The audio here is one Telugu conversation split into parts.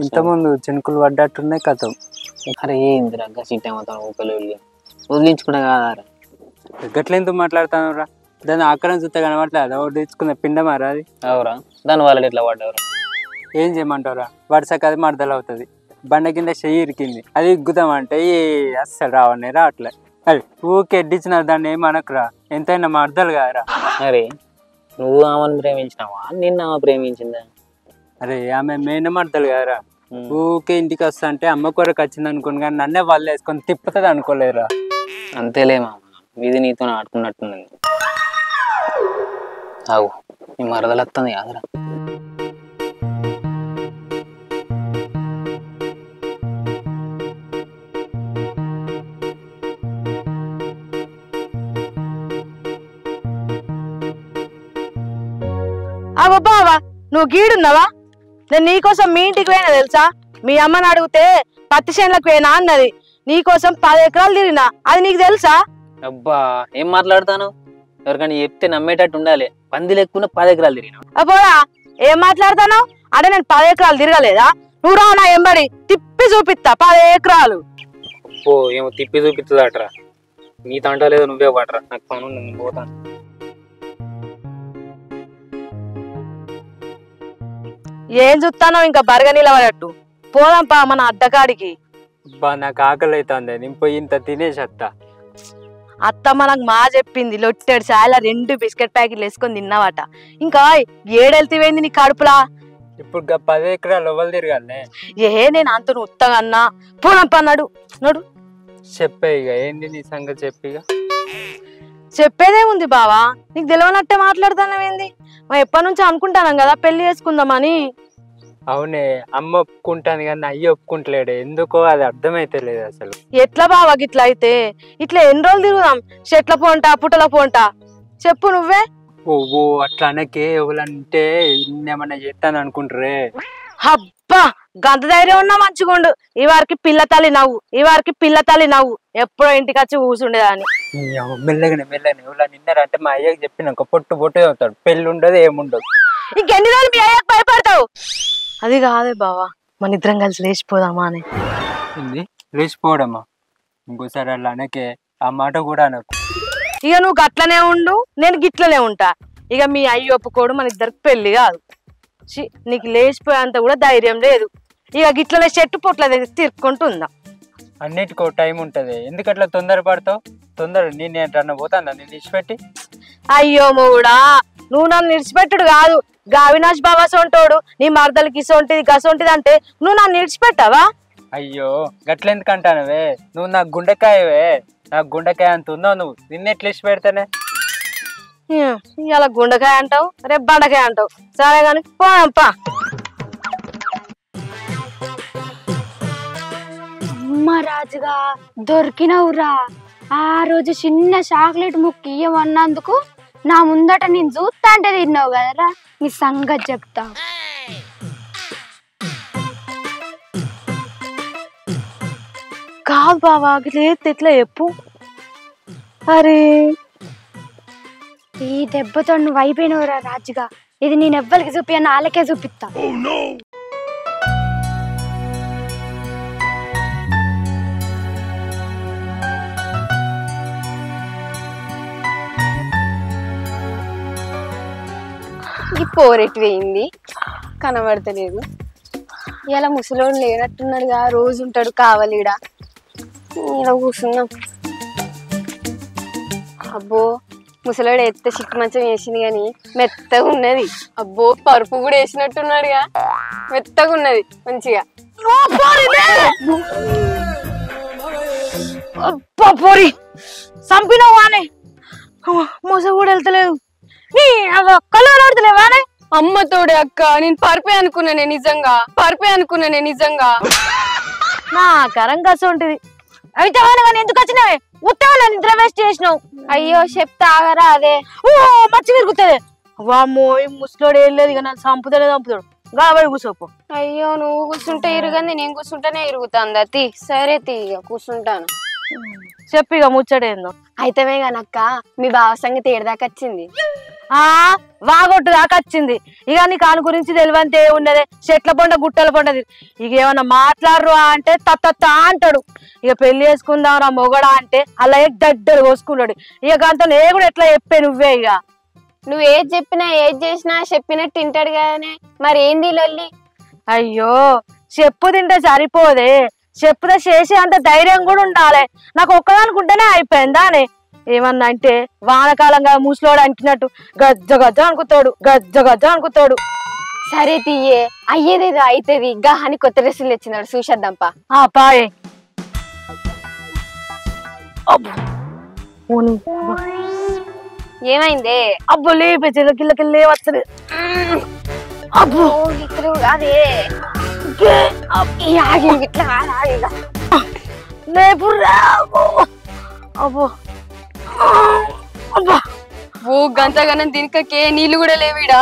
ఇంతకుముందు చినుకులు పడ్డట్టున్నాయి కథం. అరే ఏందిరా గసిట్టేమవుతాను ఊకలు వదిలించుకున్నా కాదారా. గట్లెందుకు మాట్లాడుతాను రా? దాన్ని ఆకారం చూస్తే కనబడలేదు. ఒకటి తెచ్చుకున్న పిండమారా అది. అవురా దాని వాళ్ళు ఎట్లా పడ్డారు? ఏం చేయమంటావురా? వరుసకు అది మడతలు అవుతుంది. బండ కింద చెయ్యి ఇరికింది, అది ఇగ్గుతామంటే అస్సలు రావట్లే. అది ఊకే ఎడ్డించిన దాన్ని ఏమనకురా, ఎంతైనా మడతలు కాదురా. అరే నువ్వు ఆమెను ప్రేమించినావా నిన్న ఆమె ప్రేమించిందా? అరే ఆమె మేన మడతలు కాదురా. ఊకే ఇంటికి వస్తా అంటే అమ్మ కొరకు వచ్చింది అనుకోను, కానీ నన్నే వాళ్ళు వేసుకొని తిప్పుతుంది అనుకోలేదురా. అంతేలే మామ, ఇది నీతో ఆడుకున్నట్టుంది. అవు నీ మరదలు వస్తుంది కాదురా. అగో బావా, నువ్వు గీడున్నావా? నేను నీకోసం మీ ఇంటికి పోయినా తెలుసా? మీ అమ్మని అడిగితే పత్తి చేనులకు పోయినా అన్నది. నీకోసం 10 ఎకరాలు తిరిగినా, అది నీకు తెలుసా? అబ్బా ఏం మాట్లాడతాను? ఎవరికైనా చెప్తే నమ్మేటట్టు ఉండాలి. 10 లేకున్నా 10 ఎకరాలు తిరిగినా. అబ్బోడా ఏం మాట్లాడతాను? అంటే నేను 10 ఎకరాలు తిరగలేదా? నువ్వు రా నా ఎంబడి తిప్పి చూపిస్తా 10 ఎకరాలు. ఓ ఏమో తిప్పి చూపిస్తుందట్రా. నీ తంట లేదు, నువ్వే పడరా. నాకు పని ఉంది, నేను పోతాను. ఏం చూస్తానో ఇంకా బరగ నిలబడట్టు. పోదాంపా మన అడ్డకాడికి. బా నాకు ఆకలి అవుతుంది, నేను పోయి ఇంత తినేసత్తా. అత్తమ్మ నాకు మా చెప్పింది, లొట్టెడు చాలా 2 బిస్కెట్ ప్యాకెట్లు వేసుకొని తిన్నావట. ఇంకా 7 వెళ్తేవేంది నీ కడుపులా? ఇప్పుడు 10 ఎకరాలు ఎవరు తిరగాలే? నేను అంత ఉత్తగా అన్నా. పోదాంపా నడు నడు. చెప్పే ఇక ఏంది నీ సంగతి చెప్పిగా. చెప్పేదేముంది బావా, నీకు తెలియనట్టే మాట్లాడుతానవేంది? ఎప్పటి నుంచి అనుకుంటాను కదా పెళ్లి చేసుకుందామని. అవునే, అమ్మ ఒప్పుకుంటాను కానీ అయ్య ఒప్పుకుంటలేడే, ఎందుకో అది అర్థమైతే లేదు అసలు. ఎట్లా బావా గిట్లా అయితే? ఇట్లా ఎన్ని రోజులు తిరుగుదాం? చెట్ల పోంటా పుట్టల పోంటా? చెప్పు నువ్వే. ఓ అట్లా అనకే, ఎవరంటే ఇన్నేమన్నా చేస్తాను అనుకుంటారే. అబ్బా గంత ధైర్యం ఉన్నా మంచిగుండు. ఈ వారికి పిల్ల తల్లి నవ్వు ఎప్పుడో ఇంటికి వచ్చి కూర్చుండేదాన్ని. మెల్లగానే ఎవరు నిన్నారంటే మా అయ్యకి చెప్పినాక పొట్టు అవుతాడు, పెళ్ళి ఉండదు ఏముండదు. ఇంకెన్ని రోజులు మీ అయ్యకు భయపడతావు? అది కాదే బావా, మన ఇద్దరం కలిసి లేచిపోదామా అని. లేచిపోవడమా? ఇంకోసారి అలా అనకే, ఆ మాట కూడా అనకు. ఇక నువ్వు గట్లనే ఉండు, నేను గిట్లనే ఉంటా. ఇక మీ అయ్య ఒప్పుకోడు, మన ఇద్దరికి పెళ్లి కాదు. నీకు లేచిపోయేంత కూడా ధైర్యం లేదు. ఇక గిట్లనే చెట్టు పొట్ల దగ్గర తిరుక్కుంటుందా. అన్నిటికో టైం ఉంటది, ఎందుకట్లా తొందరపడతావు? నేను ఎట్లా పోతాను నేను విడిచిపెట్టి? అయ్యో మొగుడా, నువ్వు నన్ను విడిచిపెట్టుడు కాదు, అవినాష్ బాబా సొంటోడు నీ మరదలకి ఇసొంటిది గసొంటిది అంటే నువ్వు నన్ను విడిచిపెట్టావా? అయ్యో గట్లెందుకంటానవే, నువ్వు నాకు గుండెకాయవే. నాకు గుండెకాయ అంత ఉందో, నువ్వు నిన్నెట్లు విడిచిపెడతానే? ఇలా గుండెకాయ అంటావు, రేపు బండకాయ అంటావు. సరే గాని పోంపా. అమ్మ రాజుగా దొరికినవురా. ఆ రోజు చిన్న చాక్లెట్ ముక్క ఇయ్యమన్నందుకు నా ముందట నేను చూస్తా అంటే తిన్నావు కదరా. నీ సంగతి చెప్తా. కాదు బావా, ఎట్లా చెప్పు. అరే ఈ దెబ్బతో నువ్వు అయిపోయినవురా రాజుగా. ఇది నేను ఎవ్వరికి చూపియను, వాళ్ళకే చూపిస్తా. ఈ పోరెట్టు వేయింది కనబడతలేదు. ఇలా ముసలోడు లేనట్టున్నాడుగా, రోజు ఉంటాడు కావాలిడా. ఇలా కూర్చున్నాం. అబ్బో ముసలోడు ఎత్తే చిక్కు మంచం వేసింది కానీ మెత్తగా ఉన్నది. అబ్బో పరుపు కూడా వేసినట్టున్నాడుగా, మెత్తగా ఉన్నది మంచిగా. పోరి చంపినావు వానే, మోస కూడా వెళ్తలేదు. కలవడతలేవానే? అమ్మతోడే అక్క, నేను పరుపే అనుకున్నానే నిజంగా. నా కరం కస ఉంటది. అయితే కానీ ఎందుకు వచ్చినావే? ఉత్తగా నిద్ర వేస్ట్ చేసినావు. అయ్యో చెప్తా ఆగరా. అదే మచ్చి విరుగుతుంది. వామ్మో ముసలోడు ఏం లేదు, ఇక నన్ను చంపుతాడు. గాబడి కూర్చోపో. అయ్యో నువ్వు కూర్చుంటే ఇరుగంది, నేను కూర్చుంటేనే ఇరుగుతాంది. అతి సరే తీగ కూర్చుంటాను. చెప్పి ఇక ముచ్చటేందో. అయితేమే గానక్క మీ బావ సంగతి ఏడదాకా వచ్చింది. వాగొట్టు దాకా వచ్చింది. ఇక నీకు దాని గురించి తెలివంతే ఉన్నదే. చెట్ల పొండ గుట్టల పొండది. ఇక ఏమన్నా మాట్లాడరు అంటే తత్త అంటాడు. ఇక పెళ్లి చేసుకుందాం రా మొగడా అంటే అలా దడ్డలు కోసుకున్నాడు. ఇక అంత నే కూడా ఎట్లా చెప్పే నువ్వే. ఇక నువ్వు ఏది చెప్పినా ఏది చేసినా చెప్పినట్టు తింటాడు కదనే. మరి ఏంది లొల్లి? అయ్యో చెప్పు తింటే సరిపోదే. చెప్పుదే చేసే అంత ధైర్యం కూడా ఉండాలి. నాకు ఒక్కదానికుంటేనే అయిపోయిందా అని. ఏమన్నా అంటే వానకాలంగా ముసలోడు అంటున్నట్టు గజ్జ గజ్జ అనుకుతాడు, గజ్జ గజ్జ అనుకుతాడు. సరే తీయే, అయ్యేదేదో అయితది. గహాని కొత్త డ్రెస్సులు తెచ్చినాడు, చూసేద్దాంపా. పాయే. ఏమైందే? అబ్బో లేపే కిల్లకిల్లే వస్తుంది. అబ్బో అదే లేపురా. అబ్బో అబ్బా ఓ గంతగానం తినకకే నీళ్ళు కూడా లేవిడా.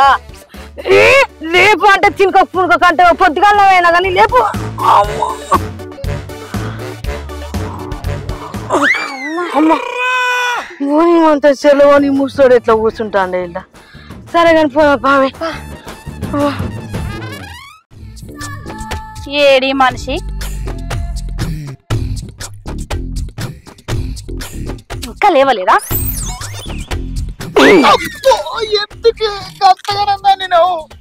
లేపు అంటే తినక పునక అంటే పొద్దుగాల అయినా కానీ లేపు. అంత సెలవు నీ ముసోడు ఎట్లా కూర్చుంటాండే ఇలా. సరే కానీ పోదా బావే. ఏడి మనిషి ఇంకా లేవలేదా?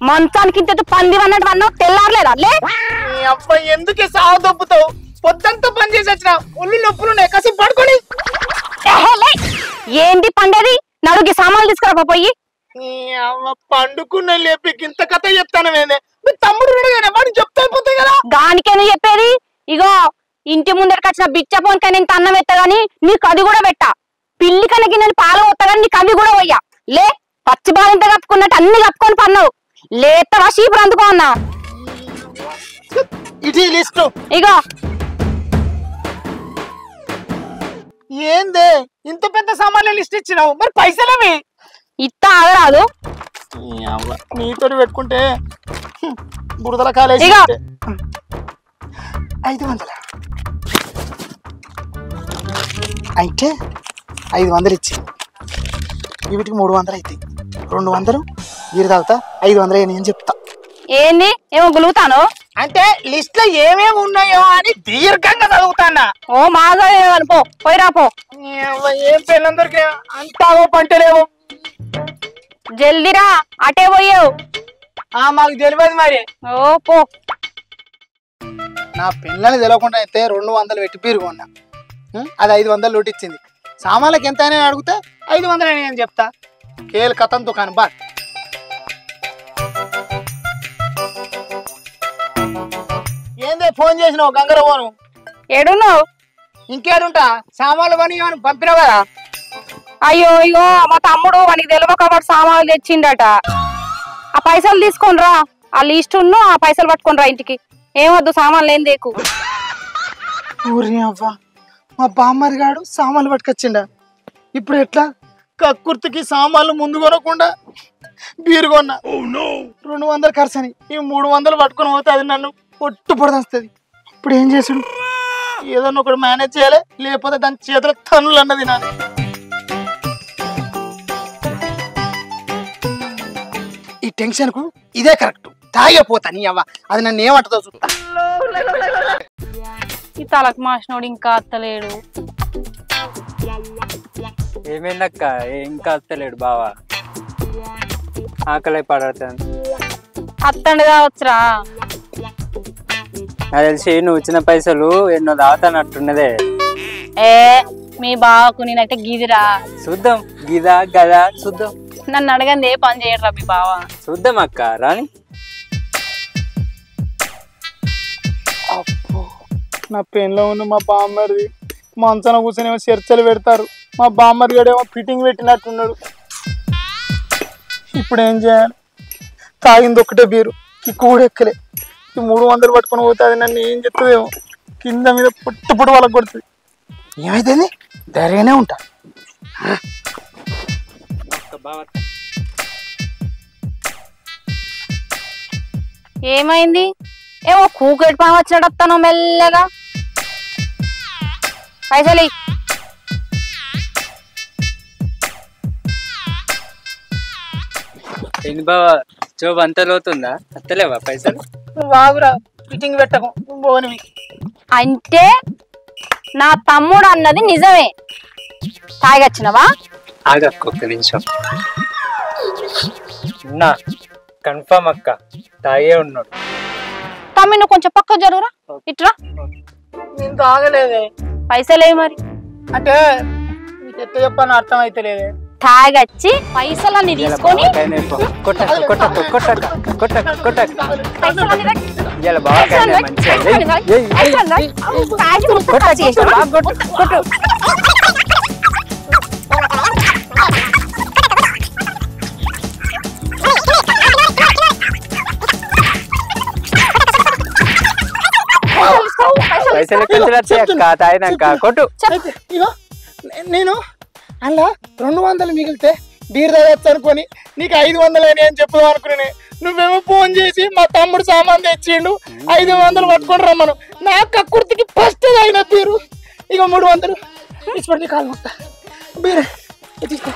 మంచానికి ఇంత పంది అన్నట్టు అన్నావు, తెల్లారలేదా? లే అబ్బాయి ఎందుకే సాగు దొప్పుతావు? పొద్దంతా పని చేసి వచ్చిన ఒళ్ళు నొప్పులు కసి పడుకొని. ఏంటి పండేది? నడుగి సామాన్లు తీసుకురా పోయి. పండుకున్న లేపి ఇంత కథ చెప్తాను. మీ తమ్ముడు వాడిని చెప్తా అయిపోతాయి కదా. దానికేనా చెప్పేది? ఇగో ఇంటి ముందరికి వచ్చిన బిచ్చ పోన్కై నేను అన్నం ఎత్తా గాని నీకు అది కూడా పెట్టా. పిల్లి కనకి నేను పాలు పోతా గాని నీకు అవి కూడా పోయా. లే పచ్చి బాలింత కప్పుకున్నట్టు అన్ని కప్పుకొని పన్నావు. లేతవా షీపులు అందుకో అన్నా. ఇది లిస్టు. ఇగో ఏందే ఇంత పెద్ద సామాన్లు లిస్ట్ ఇచ్చినావు? మరి పైసలవి ఇత్త ఆగరాదు. నీతో పెట్టుకుంటే బురదల కాలేజీ 500 అయితే 500 ఇచ్చి వీటికి 300 అవుతాయి. 200 వీరు తాగుతా, 500 అని చెప్తా. ఏంది ఏమో గులుగుతాను అంటే లిస్ట్ లో ఏమేమి ఉన్నాయో అని దీర్ఘంగా చదువుతానా. ఓ మాగా అనుకో పోయిరాపో. ఏం పెళ్ళందరికీ అంతావో పంటలేవు. జల్దిరా అటే పోయావు. మాకు తెలియదు మరి. ఓ పో. నా పిల్లని తెలియకుండా అయితే 200 పెట్టి పీరు కొన్నా. అది 500 లోటు ఇచ్చింది. సామాన్లకు ఎంత అని అడిగితే 500 అని చెప్తా. కేల్ కథం దుకాణం బా. ఏందే ఫోన్ చేసినావు? గంగర ఫోను ఏడున్నావు? ఇంకేడుంటా, సామాన్లు పని పంపినావు కదా. అయ్యో ఇగో మా తమ్ముడు వానికి తెలియక వాడు సామాన్లు తెచ్చిండట. ఆ పైసలు తీసుకొని రా. ఆ లిస్ట్ ఆ పైసలు పట్టుకొని రా ఇంటికి. ఏమొద్దు సామాన్లు ఏం దేకు. ఊరి అవ్వ, మా బామ్మరి గాడు సామాన్లు పట్టుకొచ్చిండా. ఇప్పుడు ఎట్లా? కక్కుర్తికి సామాన్లు ముందు కొనకుండా బీరు కొన్నా. 200 ఖర్చు అని ఈ 300 పట్టుకొని పోతే అది నన్ను పొట్టు పొడదస్తుంది. ఇప్పుడు ఏం చేసుడు? ఏదన్నా ఒకటి మేనేజ్ చేయాలి, లేకపోతే దాని చేతుల తన్నులు అన్నది నాది. ఈ టెన్షన్ కు ఇదే కరెక్ట్. తాగిపోతా నీ అవ్వ, అది నన్ను ఏమంటుందో చూస్తా. ఈ తలకు మాసినోడు ఇంకా అత్తలేడు. ఏమైందక్క? ఇంకా అత్తలేడు బావా? ఆకలి పడుతుంది. అత్తండి కావచ్చురా. నాకు తెలిసి నువ్వు ఇచ్చిన పైసలు ఎన్నో దాతానట్టున్నదే. మీ బావకు నేనంటే గిదిరా. చూద్దాం, గిదా గదా చూద్దాం. నన్ను అడగంది ఏ పని చేయడరా మీ బావ. చూద్దాం అక్క, రాని. అప్పు, నా పెన్లో ఉన్న మా బామ్మరిది మంచన కూర్చొని ఏమో చర్చలు పెడతారు. మా బామ్మరి గడేమో ఫిట్టింగ్ పెట్టినట్టున్నాడు. ఇప్పుడు ఏం చేయాలి? తాగింది ఒక్కటే బీరు, కిక్కు కూడా ఎక్కలే. ఈ 300 పట్టుకొని పోతే అది నన్ను ఏం చెప్తుందేమో. కింద మీద పుట్టు పుట్టు వాళ్ళకి కొడుతుంది. ఏమైతే ధైర్యంగానే ఉంటా. ఏమైంది? ఏమో కూకెట్ పని వచ్చినట్టు వస్తాను మెల్లగా. పైసలు ఏంది బావా జోబ్ అంత లోతుందా? అత్తలేవా పైసలు? నువ్వు ఆగురా, ఫిట్టింగ్ పెట్టకు, నువ్వు పోనివి. అంటే నా తమ్ముడు అన్నది నిజమే. తాగొచ్చినవా? ఆగక్క ఒక్క నిమిషం. ఉన్నా కన్ఫర్మ్ అక్క, తాగే ఉన్నాడు. తమ్మి నువ్వు కొంచెం పక్క జరుగురా, ఇట్రా. నేను తాగలేదే. పైసలేవి మరి? అంటే నీకు ఎట్లా చెప్పాను అర్థం అయితే లేదే. తాగొచ్చి పైసలన్నీ తీసుకొని ఇలా బాగా పైసలు అక్క తాగినాక కొట్టు. అయితే ఇగో నేను అలా 200 మిగిలితే బీర్ తాగొచ్చు అనుకొని నీకు 500 అని చెప్పుదాం అనుకునే. నువ్వేమో ఫోన్ చేసి మా తమ్ముడు సామాన్ తెచ్చిండు 500 పట్టుకొని రమ్మను. నా కక్కుర్తికి ఫస్ట్ అయిన బీరు ఇక 300 ఇచ్చిపడి కాలు మొత్త బీరే తీసుకో.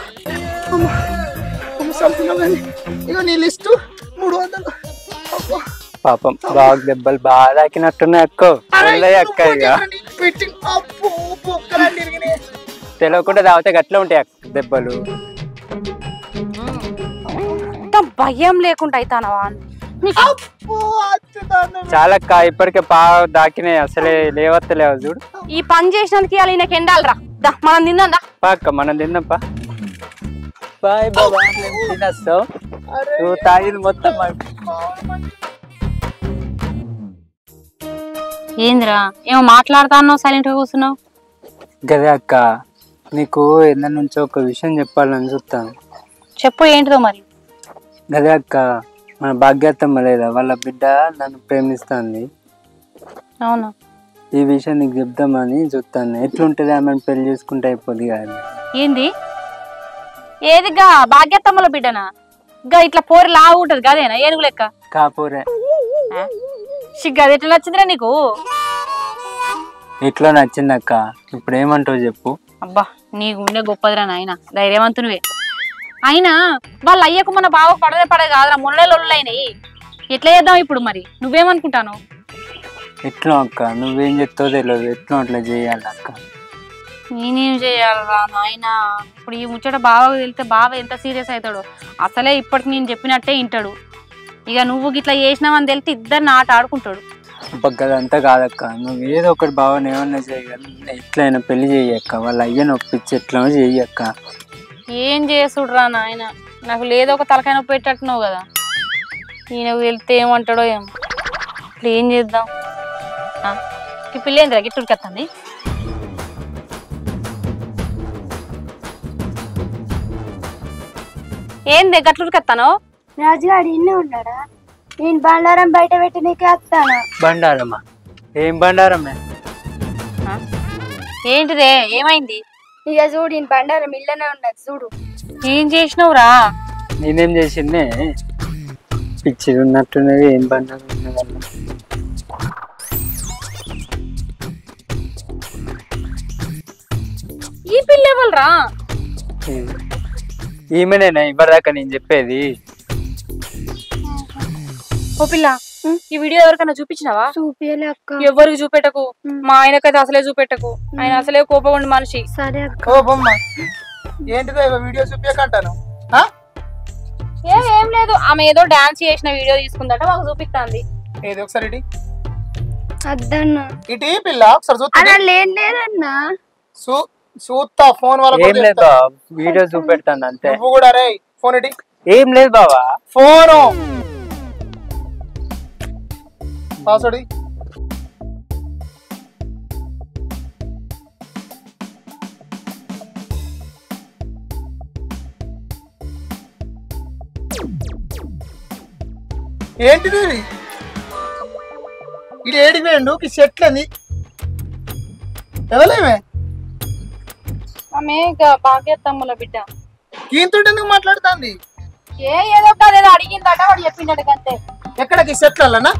ఇక నీ లిస్టు 300. పాపం బాగా దెబ్బలు బాగా తాకినట్టున్నాయి అక్క. అక్క ఇక తెలియకుండా తాగితే గట్లా ఉంటాయి అక్క దెబ్బలు. భయం లేకుండా అయితానవా? చాలా అక్క ఇప్పటికే బాగా దాకినాయి, అసలే లేవత్తలేవు చూడు. ఈ పని చేసినందుకు ఇవాళ ఈయనకి ఎండాలరా. మనం తిందా అక్క మనం తిందాంపా. బాయ్ బాబా తినేస్తావు, నువ్వు తాగింది మొత్తం. ఏందిరా ఏమో మాట్లాడుతానో సైలెంట్ గా కూర్చున్నావు? గదే అక్క, నీకు ఎందు నుంచో ఒక విషయం చెప్పాలని చూస్తాను. చెప్పు, ఏంటిదో మరి? గదే అక్క, మన భాగ్యత్తమ్మ లేదా వాళ్ళ బిడ్డ నన్ను ప్రేమిస్తుంది. అవునా? ఈ విషయం నీకు చెప్దామని చూస్తాను. ఎట్లుంటది ఆమెను పెళ్లి చేసుకుంటే అయిపోద్ది కాదు. ఏంది ఏదిగా భాగ్యత్తమ్మల బిడ్డనా? గా ఇట్లా పోరి లావు ఉంటది కదేనా, ఏనుగు లెక్క? కాపోరే సిగ్గా ఎట్లా నచ్చిందిరా నీకు? ఎట్లా నచ్చింది అక్క, ఇప్పుడు ఏమంటావు చెప్పు. అబ్బా నీ గుండె గొప్పదిరా నాయన, ధైర్యవంతునివే. అయినా వాళ్ళ అయ్యకు మన బావ పడదే కాదురా, మొన్నలొల్లులైనాయి. ఎట్లా చేద్దాం ఇప్పుడు మరి? నువ్వేమనుకుంటాను? ఎట్లా అక్క, నువ్వేం చెప్తావు తెలియదు, ఎట్లా అట్లా చేయాలి అక్క. నేనేం చేయాలరా నాయన? ఇప్పుడు ఈ ముచ్చట బావకు తెలితే బావ ఎంత సీరియస్ అవుతాడు. అసలే ఇప్పటికి నేను చెప్పినట్టే వింటాడు. ఇక నువ్వు గిట్లా చేసినావని తెలితే ఇద్దరిని ఆట ఆడుకుంటాడు. అదంతా కాదక్క, నువ్వు ఏదో ఒకటి బావని ఏమన్నా చేయగలి, ఎట్లయినా పెళ్లి చెయ్యక్క. వాళ్ళ అయ్యని ఒప్పించి ఎట్లా చెయ్యక్క. ఏం చేసుడురా నాయన, నాకు లేదో ఒక తలకాయ నొప్పి పెట్టట్టున్నావు కదా. ఈయనకు వెళ్తే ఏమంటాడో ఏమో. ఇప్పుడు ఏం చేద్దాం? ఈ పిల్ల ఏందిరా గిట్టుడికెత్తంది? ఏంది గట్లుడికెత్తాను? రాజుగాడు ఇన్నే ఉన్నాడా? నేను బండారం బయట పెట్టి నీకే వస్తాను. బండారమ్మా? ఏం బండారమ్మే? ఏంటిదే, ఏమైంది? ఇక చూడు, ఈయన బండారం ఇల్లనే ఉన్నది చూడు. ఏం చేసినవురా? నేనేం చేసిందే, పిచ్చి ఉన్నట్టున్నది. ఏం బండారం ఉన్నదమ్మా? ఈ పిల్ల ఎవరురా? ఈమెనేనా ఇవ్వరాక నేను చెప్పేది? ఓ పిల్ల, ఈ వీడియో ఎవరికైనా చూపించినావా? చూపియలే అక్క. ఎవరికి చూపెట్టకు, మా ఆయనకైతే అసలే చూపెట్టకు. ఆయన అసలే కోపం ఉండి మనిషి. సరే అక్క. ఓ బొమ్మ ఏంటిదో వీడియో చూపించకంటాను. ఏం లేదు, ఆమె ఏదో డాన్స్ చేసిన వీడియో తీసుకుందట, మాకు చూపిస్తుంది. ఏది ఒకసారి ఇటీ అద్దన్న ఇటీ పిల్ల ఒకసారి చూస్తా. లేదన్నా చూస్తా ఫోన్ వాళ్ళ. ఏం లేదు వీడియో చూపెడతాను అంతే. నువ్వు కూడా రే ఫోన్ ఇటీ. ఏం లేదు బావా, ఫోను పాస్వర్డ్. ఏంటిది ఇది? ఏడికి వేయండు చెట్లని ఎవలేమే? ఆమె భాగ్యత్తమ్మల బిడ్డ. దీంతో ఎందుకు మాట్లాడుతుంది? ఏదో కాదేదో అడిగిందట, వాడు చెప్పిండట అంతే. ఎక్కడికి చెట్లనా?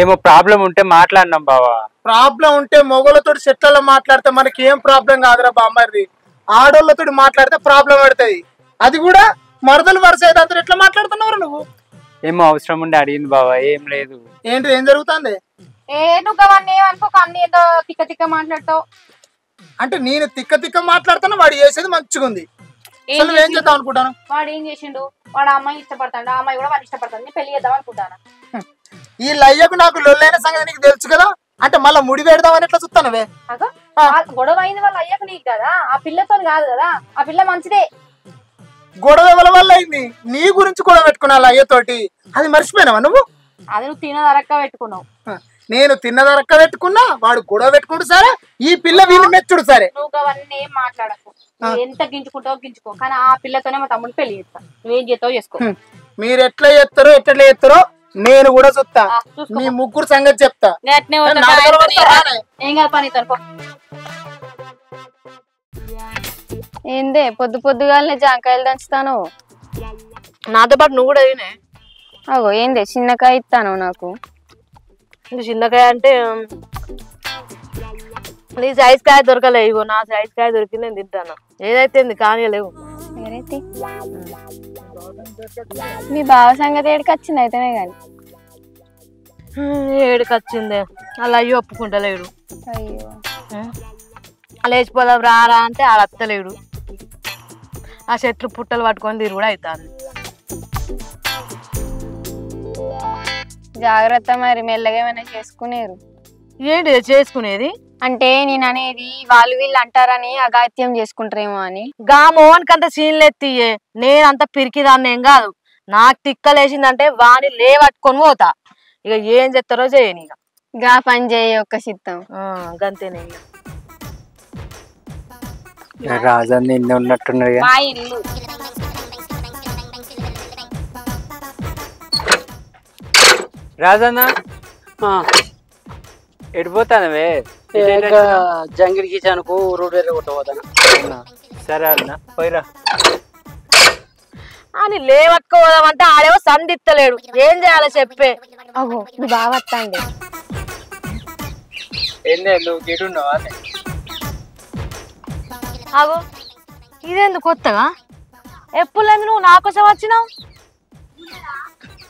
ఏమో ప్రాబ్లం ఉంటే మాట్లాడినాం బావా. ప్రాబ్లం ఉంటే మొగలతో చెట్లలో మాట్లాడితే మనకి ఏం ప్రాబ్లం కాదురా బామ్మది. ఆడోళ్ళతో మాట్లాడితే ప్రాబ్లం పడుతుంది. అది కూడా మరదలు వరుస అయితే అందరు ఎట్లా మాట్లాడుతున్నావు నువ్వు? ఏమో అవసరం ఉండి అడిగింది బావా, ఏం లేదు. ఏంటి ఏం జరుగుతుంది? నువ్వు అవన్నీ ఏమనుకోక అన్ని ఏదో తిక్క తిక్క మాట్లాడతావు. అంటే నేను తిక్క తిక్క మాట్లాడుతున్నా, వాడు చేసేది మంచిగా ఉంది. అసలు ఏం చేద్దాం అనుకుంటాను? వాడు ఏం చేసిండు? వాడు ఆ అమ్మాయి ఇష్టపడతాడు, ఆ అమ్మాయి కూడా వాడు ఇష్టపడతాడు. నేను పెళ్లి చేద్దాం అనుకుంటాను. ఈ లయ్యకు నాకు లొల్లైన సంగతి నీకు తెలుసు కదా, అంటే మళ్ళీ ముడి పెడదామని ఎట్లా చూస్తానవే? గొడవ అయింది వాళ్ళ అయ్యాక నీకు కదా, ఆ పిల్లతో కాదు కదా. ఆ పిల్ల మంచిదే. గొడవ ఎవరి వల్ల అయింది? నీ గురించి గొడవ పెట్టుకున్నా అయ్యతోటి, అది మర్చిపోయినావా నువ్వు? అది నువ్వు తినదరక్క పెట్టుకున్నావు. నేను తిన్నదరక్క పెట్టుకున్నా, వాడు గొడవ పెట్టుకుంటు సరే, ఈ పిల్ల వీళ్ళు మెచ్చుడు సరే. నువ్వు అవన్నీ ఏం మాట్లాడకు. నువ్వు ఎంత గించుకుంటావు గించుకో, కానీ ఆ పిల్లతోనే మా తమ్ముడు పెళ్లి చేస్తా. నువ్వేం చేస్తావు చేసుకో. మీరు ఎట్లా చేస్తారో నేను కూడా చూస్తా. మీ ముగ్గురు సంగతి చెప్తా. ఏం కాదు పని తనుకో. ఏందే పొద్దు పొద్దుగానే జాంకాయలు దంచుతాను. నాతో పాటు నువ్వు కూడా తినే. అగో ఏందే చిన్నకాయ ఇస్తాను నాకు. చిన్నకాయ అంటే నీ సైజ్ కాయ దొరకలే, ఇగో నా సైజ్ కాయ దొరికింది, నేను తింటాను. ఏదైతే కానీ లేవు. మీ బావ సంగతి ఏడికి వచ్చింది అయితేనే కానీ. ఏడికి వచ్చిందే, అలా అయ్యి ఒప్పుకుంటలేడు. అయ్యో లేచిపోదాం రారా అంటే ఆడ అత్తలేడు. ఆ చెట్లు పుట్టలు పట్టుకొని తిరుగు కూడా అవుతాను. జాగ్రత్త మరి, మెల్లగా ఏమైనా చేసుకునేరు. ఏంటి చేసుకునేది? అంటే నేను అనేది వాళ్ళు వీళ్ళు అంటారని అగాత్యం చేసుకుంటారేమో అని. గా మోహన్కి అంత సీన్లు ఎత్తియే, నేను అంత పిరికిదాన్ని ఏం కాదు. నాకు తిక్కలేసిందంటే వాని లేవట్టుకొని పోతా. ఇక ఏం చెప్తారో చేయని. ఇక గా పని చేయ ఒక్క చిత్తం గంతేనే. రాజా నిన్న ఉన్నట్టున్నది. మా ఇల్లు రాజన్న ఎడిపోతానవే? జంగిడికి చనుకు రోడ్డు కొట్టబోతాను. సరే అన్న పోయిరా అని లేవట్టుకోదామంటే ఆడేమో సందిత్తలేడు. ఏం చేయాలో చెప్పే. అగో మీ బావ వస్తాండి. ఏందే నువ్వు గిడున్నావా? అగో ఇదేందుకు కొత్తగా? ఎప్పుడు లేదు నువ్వు నా కోసం వచ్చినావు?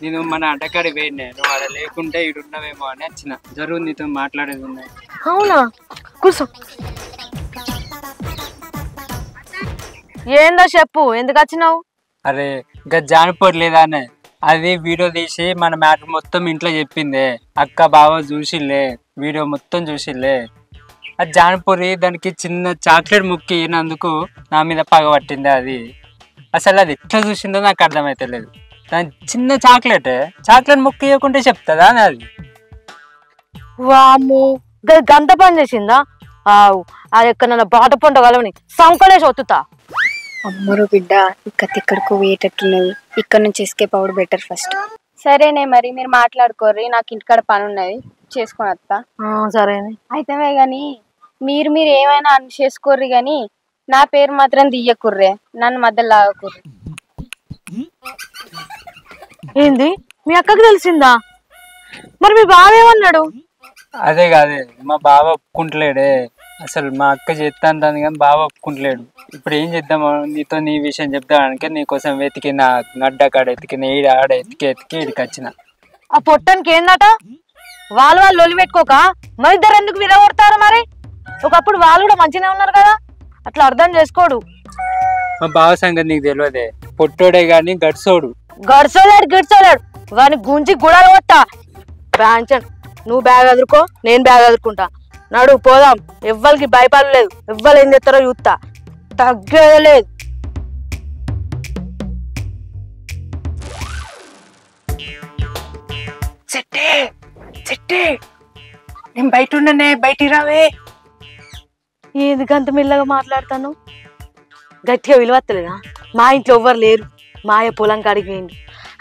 నేను మన అడ్డకాడి పోయినా, నువ్వు ఆడ లేకుంటే ఇడున్నావేమో అని వచ్చిన. జరుగు నీతో మాట్లాడేది ఉన్నాయి. అవునా? కూర్చో. ఏందో చెప్పు, ఎందుకు వచ్చినావు? అరే ఇంకా జానిపోవట్లేదా అనే, అది వీడియో తీసి మన మ్యాటర్ మొత్తం ఇంట్లో చెప్పిందే. అక్క బావ చూసిలే, వీడియో మొత్తం చూసిలే. అది జానిపోరి దానికి చిన్న చాక్లెట్ ముక్కినందుకు నా మీద పగ పట్టింది. అది అసలు అది ఎట్లా చూసిందో నాకు అర్థమైతలేదు. దాని చిన్న చాక్లెట్ ముక్కి ఇవ్వకుంటే చెప్తుందా అని. అది వాము గంత పని చేసిందా? అది ఎక్కడ బాట పంట కలవని సంకలేసి ఒత్తుతా. అమ్మరు బిడ్డ ఇక్క తిక్కడికో పోయేటట్టున్నది. ఇక్కడ నుంచి ఎస్కేప్ అవడం బెటర్ ఫస్ట్. సరేనే మరి, మీరు మాట్లాడుకోర్రి, నాకు ఇంటికాడ పని ఉన్నది, చేసుకొని వస్తా. సరేనే అయితేనే గాని మీరు ఏమైనా అని చేసుకోర్రి గాని నా పేరు మాత్రం దియ్యకుర్రే, నన్ను మధ్యలో లాగకుర్రి. ఏంది మీ అక్కకి తెలిసిందా? మరి మీ బావ ఏమన్నాడు? అదే కాదే, మా బావ ఒప్పుకుంటలేడే. అసలు మా అక్క చేస్తాను కానీ బావ ఒప్పుకుంటలేడు. ఇప్పుడు ఏం చేద్దాము? నీతో నీ విషయం చెప్తానికి నీకోసం వెతికిన, గడ్డ కాడ ఎతికిన, ఈడ ఆడ ఎతికి ఇడికి వచ్చిన. ఆ పొట్టానికి ఏందట? వాళ్ళు లొలి పెట్టుకోక మరి ఇద్దరు ఎందుకు విరగొడతారు? మరి ఒకప్పుడు వాళ్ళు కూడా మంచిగానే ఉన్నారు కదా, అట్లా అర్థం చేసుకోడు. మా బావ సంగతి నీకు తెలియదే, పొట్టోడే గాని గడిసోడు. గడిచోలేడు వాని గుంజి గుడాలు కొట్టా. బ్రాంచన్, నువ్వు బ్యాగ్ ఎదుర్కో, నేను బ్యాగ్ ఎదుర్కొంటా. నడు పోదాం. ఎవ్వరికి భయపడలేదు, ఎవ్వరు ఏం చేస్తారో చూస్తా, తగ్గలేదు. నేను బయట ఉన్నానే, బయటికి రావే. ఏది గంత మెల్లగా మాట్లాడతాను? గట్టిగా విలువత్తలేదా? మా ఇంట్లో ఎవ్వరు లేరు, మాయ పొలం కాడికి పోయింది.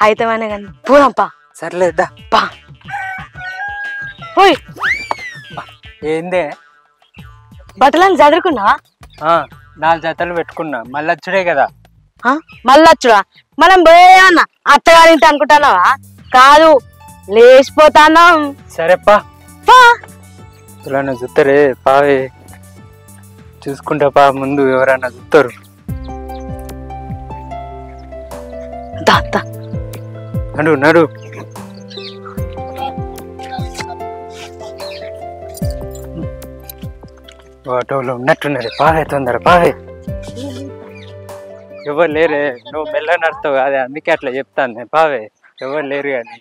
అయితే కానీ పోదాంపా. సర్లేదా పా. పోయి ఏందే బట్టలని చదువుకున్నావా? 4 జతలు పెట్టుకున్నా, మళ్ళీ వచ్చుడే కదా. మళ్ళొచ్చుడా? మనం పోయేమన్నా అత్తగారింటి అనుకుంటున్నావా? కాదు, లేచిపోతాను. సరేపా, ఎవరన్నా చూస్తారే పావే, చూసుకుంటా పా. ముందు ఎవరన్నా చూస్తారు. నడు నడు. ఆటోలో ఉన్నట్టున్నది, పావే తొందర పావే. ఎవరు లేరే, నువ్వు మెల్ల నడుతావు కాదే, అందుకే అట్లా చెప్తాను నేను. పావే, ఎవరు లేరు కానీ.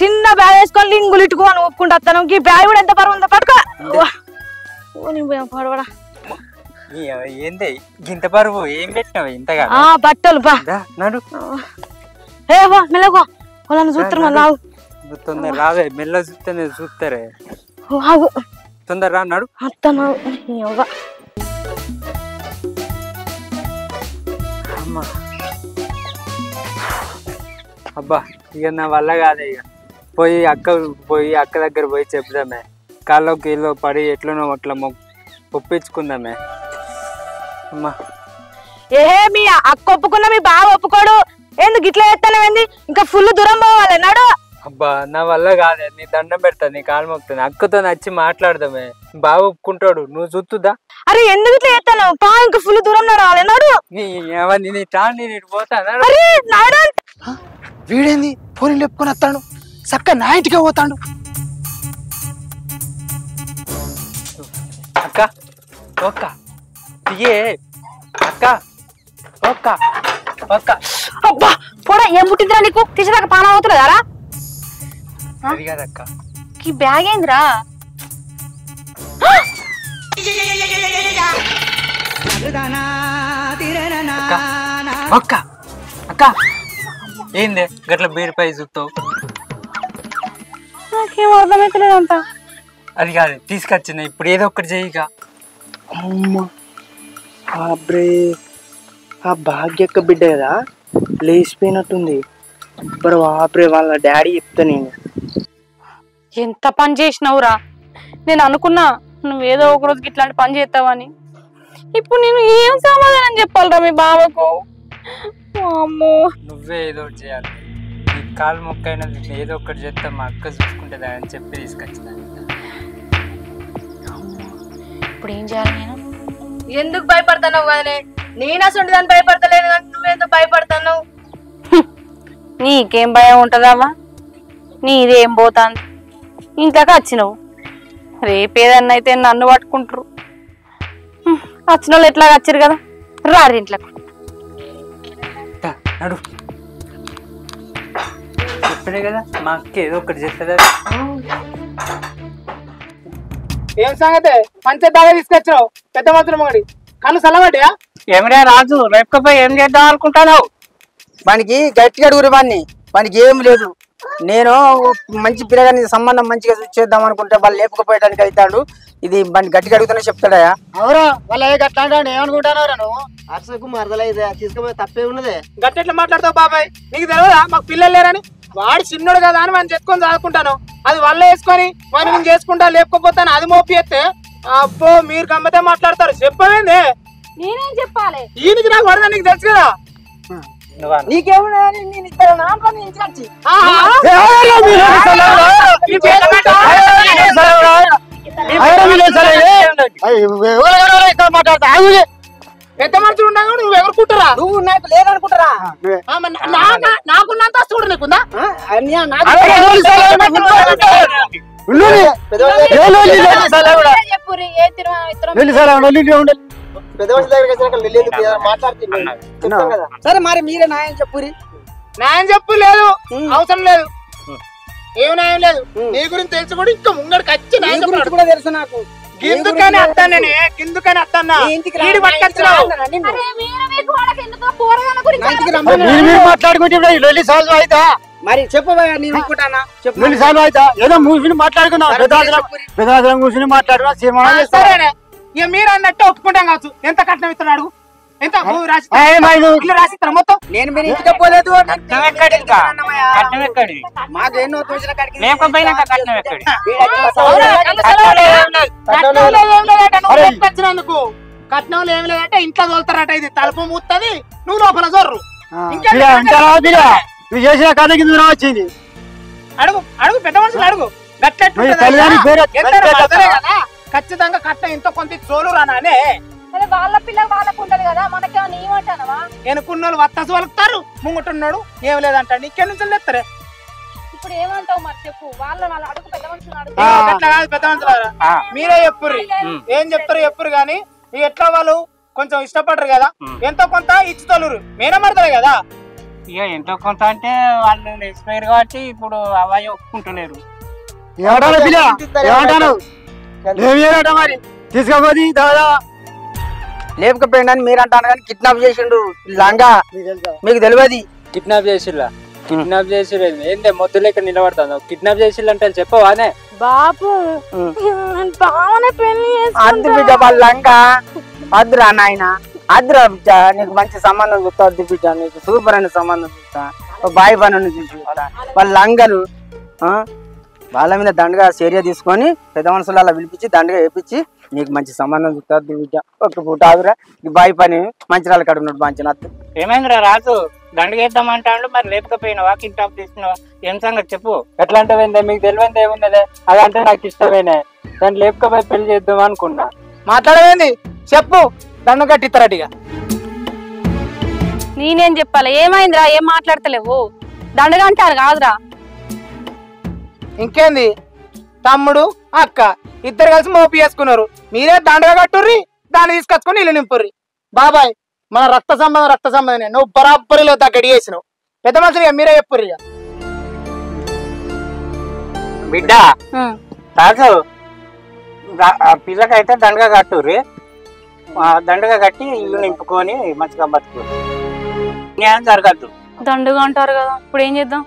చిన్న బ్యాగ్ వేసుకొని లింగులు ఇట్టుకోని ఒప్పుకుంటా వస్తాను. ఈ బ్యాగ్ కూడా ఎంత బరువు ఉందో పట్టుకో. పడవడా ఏంది ఇంత బరువు? ఏం పెట్టినావు ఇంతగా? బట్టలు బా నడు. ఏ బా మెల్లగో, వాళ్ళని చూస్తారు మళ్ళీ. తొందర రావే, మెల్ల చూస్తేనే చూస్తారే. తొందర రా, నడు. అత్తను అబ్బా, ఇక నా వల్ల కాదే. ఇక పోయి అక్క దగ్గర పోయి చెప్దామే. కాల్లో కీలో పడి ఎట్లనో అట్లా ఒప్పించుకుందామే. అమ్మా, మీ అక్క ఒప్పుకున్నా మీ బాగా ఒప్పుకోడు. ఎందుకు ఇట్లా చేస్తానేంది? ఇంకా ఫుల్ దూరం పోవాలి, నడు. అబ్బా, నా వల్ల కాదే. నీ దండం పెడతా, నీ కాలు మొక్కుతాను. అక్కతో నచ్చి మాట్లాడదామే, బాగా ఒప్పుకుంటాడు. నువ్వు చూస్తుందా? అరే ఎందుకు ఇట్లా చేస్తాను? పా, ఇంకా ఫుల్ దూరం నడవాలి, నడు. నీ టాన్ నేను ఇటు పోతాను. వీడేంది ఫోన్ లేపుకొని వస్తాడు, చక్క నా ఇంటికే పోతాడు. అక్క ఒక్క తీయే, అక్క ఒక్క ఒక్క. అబ్బా పోడా, ఏం పుట్టిందిరా నీకు? తీసేదాకా పానం అవుతున్నా కదా? అది కాదక్క, ఈ బ్యాగ్ ఏందిరా? ఒక్క అక్క, ఏంది గట్ల బీరుపై చూస్తావు? నాకేం అర్థమైతలేదంట. అది కాదు, తీసుకొచ్చిన ఇప్పుడు ఏదో ఒకటి చెయ్యిగా. ఆ భాగ్యక్క బిడ్డ కదా, లేచిపోయినట్టుంది. ఇప్పుడు ఆబ్రే వాళ్ళ డాడీ చెప్తా. నేను ఎంత పని చేసినావురా? నేను అనుకున్నా నువ్వేదో ఒక రోజుకి ఇట్లాంటి పని చేస్తావని. ఇప్పుడు నేను ఏం సమాధానం చెప్పాలరా మీ బావకు? అమ్మో, నువ్వే ఏదో ఒకటి చేయాలి. నీ కాలు మొక్కైనా ఏదో ఒకటి చేస్తా, మా అక్క చూసుకుంటుందా అని చెప్పి తీసుకొచ్చిన. ఇప్పుడు ఏం చేయాలి నేను? ఎందుకు భయపడతావు కదనే? నేను అసలు దాన్ని భయపడతలేదు కానీ నువ్వెందుకు భయపడతావు? నీకేం భయం ఉంటదమ్మా? నీదేం పోతాంది? ఇంట్లోకి వచ్చినావు, రేపేదన్నా అయితే నన్ను పట్టుకుంటారు. వచ్చిన వాళ్ళు ఎట్లా వచ్చారు కదా, రారు ఇంట్లోకి. నడు, చెప్పడే కదా మా అక్క ఏదో ఒకటి చేస్తుందా. ఏం సంగతే? పంచే దాగా తీసుకొచ్చావు పెద్ద మాత్రం ఒకటి. కళ్ళు చల్లబడ్డా? ఏమిరా రాజు, రేపుకపోయి ఏం చేద్దాం అనుకుంటాను? వానికి గట్టిగా అడుగురు, వానికి ఏం లేదు. నేను మంచి పిల్లగాని సంబంధం మంచిగా చేద్దాం అనుకుంటే వాళ్ళు లేపుకపోయడానికి అవుతాడు. ఇది వాడిని గట్టిగా అడుగుతానే చెప్తాడా? అవురా, వాళ్ళ గట్లా అంటాడు. ఏమనుకుంటానవరా నువ్వు? అసలు మరదలైతే తీసుకుపోయి తప్పే ఉన్నదే. గట్టెట్లా మాట్లాడతావు బాబాయ్? నీకు తెలియదా మాకు పిల్లలు లేరని? వాడు చిన్నోడు కదా అని మనం చెప్పుకొని చదువుకుంటాను. అది వల్ల వేసుకొని వాడిని నేను చేసుకుంటా లేపుకపోతాను, అది మోపి ఎత్తే అబ్బో మీరు గమ్మతే మాట్లాడతారు. చెప్పవేందే? నేనేం చెప్పాలి? ఈయనకి నాకు పడదా, నీకు తెలుసు కదా. నీకేమన్నా నేను ఇస్తాను. పెద్ద మనుషులు ఉన్నా నువ్వు ఎవరు కుట్టరా? నువ్వు నాకు లేదనుకుంటారా? నాకున్నంత కూడా నీకుందా? సరే మరి మీరే న్యాయం చెప్పురి. న్యాయం చెప్పు. లేదు, అవసరం లేదు, ఏం న్యాయం లేదు. నీ గురించి తెలుసు కూడా ఇంకా ముంగడికి వచ్చి న్యాయం చెప్పు కూడా తెలుసు నాకు. గిందుకని అత్తానే గిందుకని అత్తన్నా మాట్లాడుకుంటే మరి చెప్పు నేను అనుకుంటానా? ఏదో కూర్చుని మాట్లాడుకున్నా, పెద్దరాజులం కూర్చుని మాట్లాడుకున్నా. ఇక మీరు అన్నట్టు ఒప్పుకుంటాం కావచ్చు. ఎంత కట్నం ఇస్తున్నాడు? ఎంత రాసిస్తాను మొత్తం. నేను మీరు ఇంటికి పోలేదు. మాకు ఎన్నో తోచిన వచ్చినందుకు కట్నంలో ఏమి లేదంటే ఇంట్లో తోలుతారట. ఇది తలుపు మూస్తుంది, నువ్వు లోపల జోర్రు. నువ్వు చేసిన కథ కింద వచ్చింది. అడుగు అడుగు, పెద్ద మనుషులు అడుగు. ఖచ్చితంగా కట్నం అట్లా ఇంత కొంత చోలు రానానే వాళ్ళ పిల్ల వాళ్ళకు ఉంటది కదా మనకేమన్నా ఏమంటానవా ఎనుకున్నోళ్ళు వత్తాసు వలుకుతారు ముంగటున్నాడు ఏం లేదంట ఇక్కడ నుంచి ఎత్తరే ఇప్పుడు ఏమంటావు మరి చెప్పు వాళ్ళ అడుగు పెద్ద మనుషులు అట్లా కాదు పెద్ద మనుషులారా మీరే చెప్పుర్రి ఏం చెప్తారు చెప్పురు గాని ఎట్లా వాళ్ళు కొంచెం ఇష్టపడరు కదా ఎంతో కొంత ఇచ్చుతోలురు మేనమడతారు కదా ఇక ఎంతో కొంత అంటే వాళ్ళు ఎక్స్పైర్ కాబట్టి ఇప్పుడు అవాయి ఒప్పుకుంటలేరు. మరి తీసుకోపోది దాదా లేకపోయిందని మీరు అంటారు కానీ కిడ్నాప్ చేసిండు లంగా మీకు తెలియదు. కిడ్నాప్ చేసిల్లా? కిడ్నాప్ చేసిరు ఏందే మొద్దు లెక్క నిలబడతాను. కిడ్నాప్ చేసిల్లంటే చెప్పవానే? బాబు బావనే పెళ్లి అద్దు బిడ్డ వాళ్ళ లంగా అద్దురా నాయన అద్దురా బిడ్డ నీకు మంచి సంబంధం చూస్తా అద్దు బిడ్డ నీకు సూపర్ అయిన సంబంధం చూస్తా బాయ్ పని చూసి వాళ్ళ లంగలు వాళ్ళ మీద దండగా చర్య తీసుకొని పెద్ద మనుషులు అలా పిలిపించి దండగా వేపించి నీకు మంచి సంబంధం చూస్తా బిడ్డ ఒక పూట ఆగురా ఈ బాయ్ పని మంచి రాళ్ళు కడుగున్నాడు మంచి నత్తు. ఏమైందిరా రాజు దండగా వేద్దామంటాడు మరి లేకపోయినావా కిడ్నాప్ తీసుకున్నావా ఏం సంగతి చెప్పు. ఎట్లా అంటే మీకు తెలియదు ఏముందలే అదంటే నాకు ఇష్టమేనే దాన్ని లేకపోయి పెళ్లి చేద్దాం అనుకున్నా. మాట్లాడవేంది చెప్పు దండ కట్టిస్తారటిగా. నేనేం చెప్పాలి ఏమైందిరా ఏం మాట్లాడతలేవు దండగా అంటారు కాదురా. ఇంకేంది తమ్ముడు అక్క ఇద్దరు కలిసి మోపి వేసుకున్నారు మీరే దండగా కట్టుర్రి దాన్ని తీసుకొచ్చుకొని ఇల్లు నింపుర్రి. బాబాయ్ మన రక్త సంబంధం నువ్వు బరాబరిలో గడి చేసినావు పెద్ద మనుషులు మీరే చెప్పుర్రి. బిడ్డ రాజు పిల్లకైతే దండగా కట్టుర్రి దండగా కట్టి ఇల్లు నింపుకొని మంచిగా బతుకు ఏం జరగద్దు. దండుగా అంటారు కదా ఇప్పుడు ఏం చేద్దాం.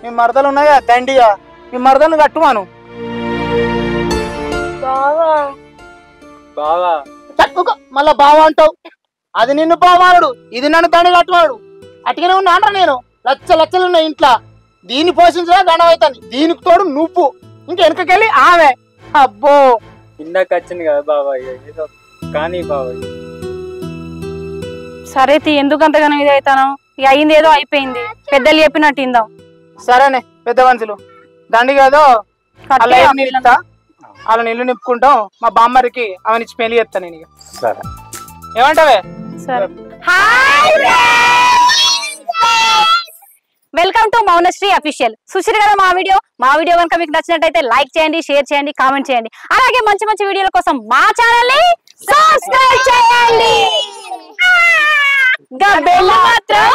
మీ మరదలు ఉన్నాయా దండిగా మీ మరదలు కట్టుమాను బావా మళ్ళా బావ అంటావు అది నిన్ను బావాడు ఇది నన్ను దండ కట్టువాడు అటుగానే ఉన్నా నేను లచ్చలు ఉన్నాయి ఇంట్లో దీన్ని పోషించడా దండం అవుతుంది దీనికి తోడు నువ్వు ఇంక వెనకకెళ్ళి ఆమె అబ్బో ఇందాక వచ్చింది కదా బాబాయ్ ఏదో కానీ బాబాయ్ సరే ఎందుకు అంతగానో ఇది అవుతాను ఇక అయింది ఏదో అయిపోయింది పెద్దలు చెప్పినట్టు ఇందాం. సరేనే పెద్ద మనుషులు దండిగా ఏదో అలా నీళ్ళు నింపుకుంటాం మా బామ్మరికి అవనిచ్చి పెళ్లి చేస్తాను నేను. సరే ఏమంటావే? సరే వెల్కమ్ టు మౌనశ్రీ అఫీషియల్. చూసిరు కదా మా వీడియో కనుక మీకు నచ్చినట్టయితే లైక్ చేయండి షేర్ చేయండి కామెంట్ చేయండి అలాగే మంచి మంచి వీడియోల కోసం మా ఛానల్ ని సబ్స్క్రైబ్ చేయండి. బెల్ మాత్రం